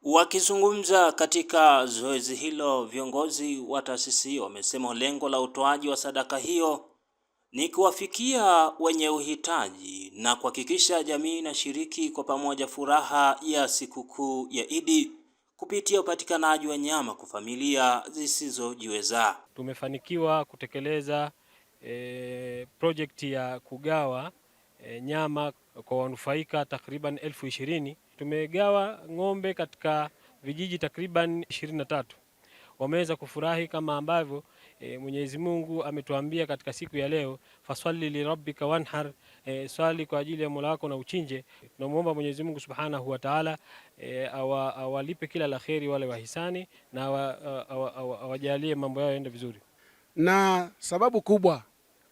Wakizungumza katika zoezi hilo, viongozi wa taasisi wamesema lengo la utoaji wa sadaka hiyo ni kuwafikia wenye uhitaji na kuhakikisha jamii inashiriki kwa pamoja furaha ya sikukuu ya Idi kupitia upatikanaji wa nyama kwa familia zisizojiweza. Tumefanikiwa kutekeleza project ya kugawa nyama kwa wanufaika takriban 20,000. Tumegawa ng'ombe katika vijiji takriban 23. Wameweza kufurahi kama ambavyo Mwenyezi Mungu ametuambia katika siku ya leo, faswali li rabbika wanhar, swali kwa ajili ya Mola wako na uchinje. Tunamuomba Mwenyezi Mungu Subhanahu wa Ta'ala awalipe kila la kheri wale wahisani na awajalie mambo yao yaende vizuri. Na sababu kubwa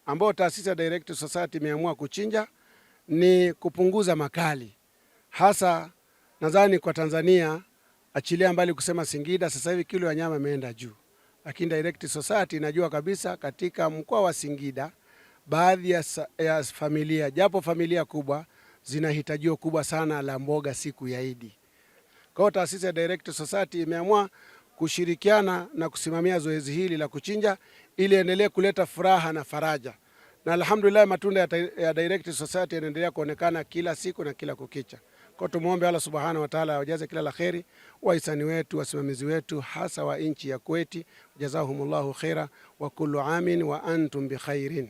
ambayo taasisi ya Direct Society imeamua kuchinja ni kupunguza makali, hasa nadhani kwa Tanzania, achilia mbali kusema Singida, sasa hivi kilo ya nyama imeenda juu. Lakini Direct Society inajua kabisa katika mkoa wa Singida baadhi ya familia, japo familia kubwa, zina hitajio kubwa sana la mboga siku ya Idi. Kwa hiyo taasisi ya Direct Society imeamua kushirikiana na kusimamia zoezi hili la kuchinja ili endelee kuleta furaha na faraja. Na alhamdulillah matunda ya Direct Society yanaendelea kuonekana kila siku na kila kukicha. Kwa tumuombe Allah Subhanahu wa Ta'ala awajaze kila la kheri wahisani wetu, wasimamizi wetu, hasa wa nchi ya Kuwait. Jazahumullahu khaira wa kullu amin wa antum bi khairin.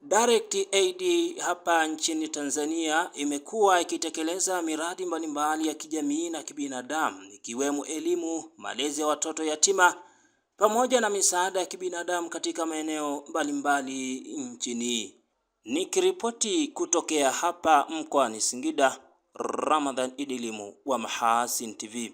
Direct Aid hapa nchini Tanzania imekuwa ikitekeleza miradi mbalimbali ya kijamii na kibinadamu, ikiwemo elimu, malezi ya watoto yatima pamoja na misaada ya kibinadamu katika maeneo mbalimbali nchini. Nikiripoti kutokea hapa mkoani Singida, Ramadhan Idilimu wa Mahasin TV.